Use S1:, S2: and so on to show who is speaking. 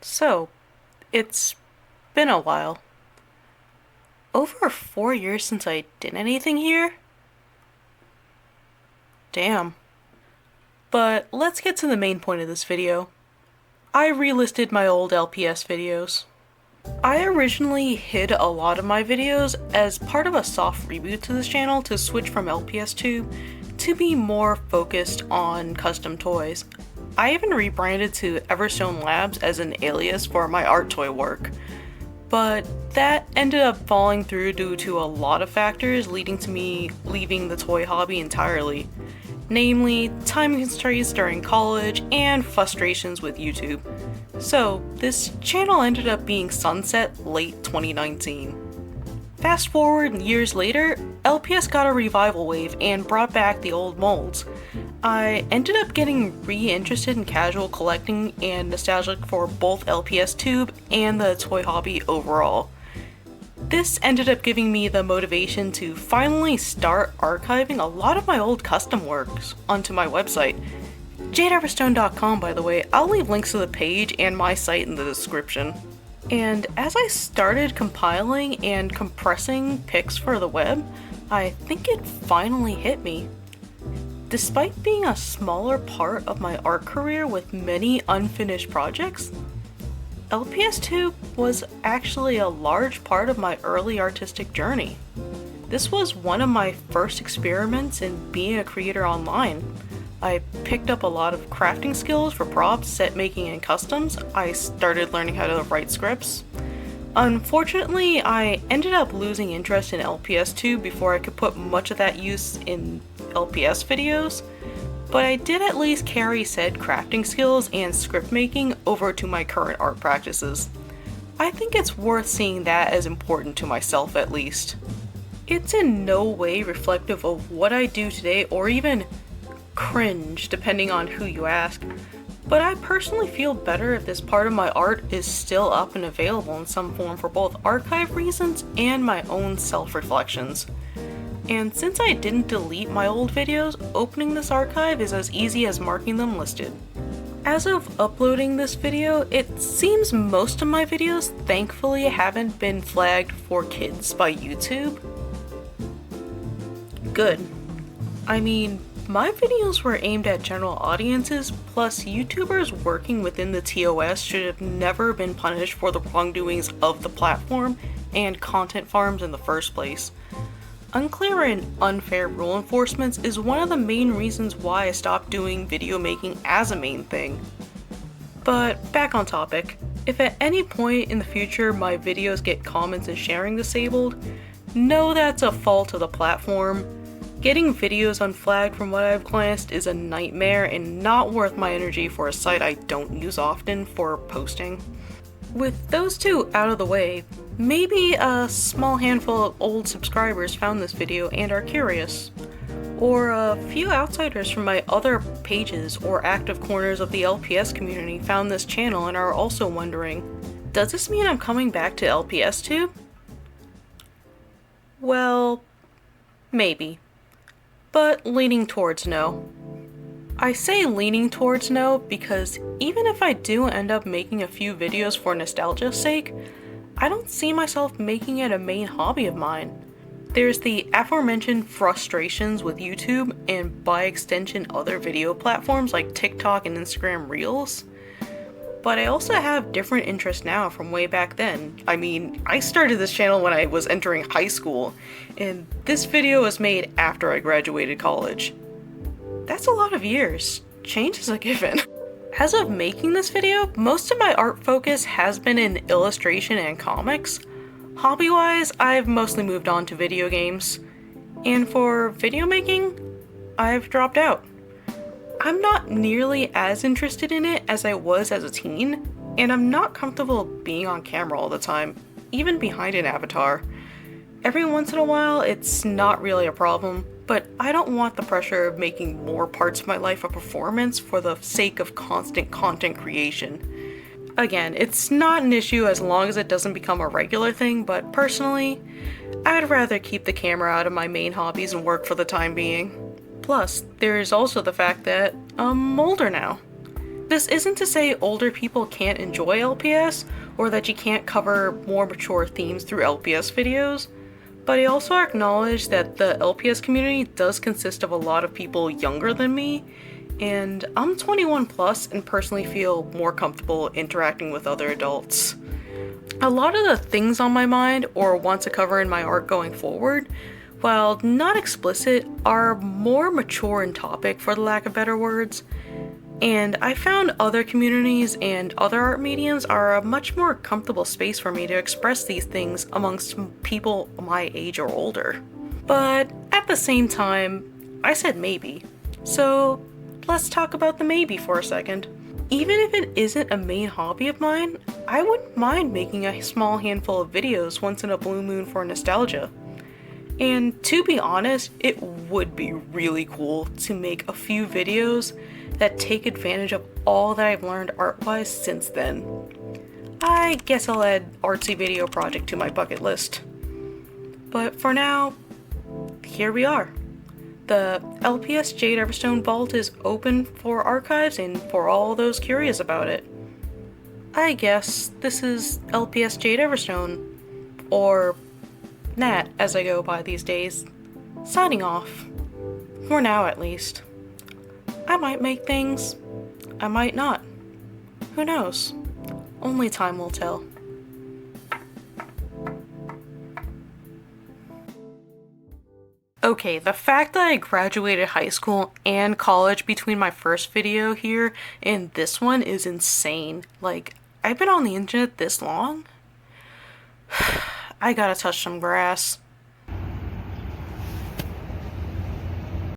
S1: So, it's been a while. Over 4 years since I did anything here? Damn. But let's get to the main point of this video. I relisted my old LPS videos. I originally hid a lot of my videos as part of a soft reboot to this channel to switch from LPStube to be more focused on custom toys. I even rebranded to Everstone Labs as an alias for my art toy work. But that ended up falling through due to a lot of factors, leading to me leaving the toy hobby entirely. Namely, time constraints during college and frustrations with YouTube. So, this channel ended up being sunset late 2019. Fast forward years later, LPS got a revival wave and brought back the old molds. I ended up getting re-interested in casual collecting and nostalgic for both LPStube and the toy hobby overall. This ended up giving me the motivation to finally start archiving a lot of my old custom works onto my website. Jadeeverstone.com, by the way. I'll leave links to the page and my site in the description. And as I started compiling and compressing pics for the web, I think it finally hit me. Despite being a smaller part of my art career with many unfinished projects, LPStube was actually a large part of my early artistic journey. This was one of my first experiments in being a creator online. I picked up a lot of crafting skills for props, set making, and customs. I started learning how to write scripts. Unfortunately, I ended up losing interest in LPStube before I could put much of that use in LPS videos, but I did at least carry said crafting skills and script making over to my current art practices. I think it's worth seeing that as important to myself at least. It's in no way reflective of what I do today or even cringe depending on who you ask, but I personally feel better if this part of my art is still up and available in some form for both archive reasons and my own self-reflections. And since I didn't delete my old videos, opening this archive is as easy as marking them listed. As of uploading this video, it seems most of my videos thankfully haven't been flagged for kids by YouTube. Good. I mean, my videos were aimed at general audiences, plus YouTubers working within the TOS should have never been punished for the wrongdoings of the platform and content farms in the first place. Unclear and unfair rule enforcements is one of the main reasons why I stopped doing video making as a main thing. But back on topic, if at any point in the future my videos get comments and sharing disabled, know that's a fault of the platform. Getting videos unflagged from what I've glanced is a nightmare and not worth my energy for a site I don't use often for posting. With those two out of the way, maybe a small handful of old subscribers found this video and are curious. Or a few outsiders from my other pages or active corners of the LPS community found this channel and are also wondering, does this mean I'm coming back to LPStube? Well, maybe. But leaning towards no. I say leaning towards no because even if I do end up making a few videos for nostalgia's sake, I don't see myself making it a main hobby of mine. There's the aforementioned frustrations with YouTube and by extension other video platforms like TikTok and Instagram Reels. But I also have different interests now from way back then. I mean, I started this channel when I was entering high school, and this video was made after I graduated college. That's a lot of years. Change is a given. As of making this video, most of my art focus has been in illustration and comics. Hobby-wise, I've mostly moved on to video games. And for video making, I've dropped out. I'm not nearly as interested in it as I was as a teen, and I'm not comfortable being on camera all the time, even behind an avatar. Every once in a while, it's not really a problem, but I don't want the pressure of making more parts of my life a performance for the sake of constant content creation. Again, it's not an issue as long as it doesn't become a regular thing, but personally, I'd rather keep the camera out of my main hobbies and work for the time being. Plus, there is also the fact that I'm older now. This isn't to say older people can't enjoy LPS, or that you can't cover more mature themes through LPS videos, but I also acknowledge that the LPS community does consist of a lot of people younger than me, and I'm 21 plus and personally feel more comfortable interacting with other adults. A lot of the things on my mind or want to cover in my art going forward, while not explicit, are more mature in topic, for the lack of better words. And I found other communities and other art mediums are a much more comfortable space for me to express these things amongst people my age or older. But at the same time, I said maybe. So let's talk about the maybe for a second. Even if it isn't a main hobby of mine, I wouldn't mind making a small handful of videos once in a blue moon for nostalgia. And to be honest, it would be really cool to make a few videos that take advantage of all that I've learned art-wise since then. I guess I'll add artsy video project to my bucket list. But for now, here we are. The LPSjadeeverstone vault is open for archives and for all those curious about it. I guess this is LPSjadeeverstone, or Nat as I go by these days, signing off. For now at least. I might make things, I might not. Who knows? Only time will tell. Okay, the fact that I graduated high school and college between my first video here and this one is insane. Like, I've been on the internet this long? I gotta touch some grass.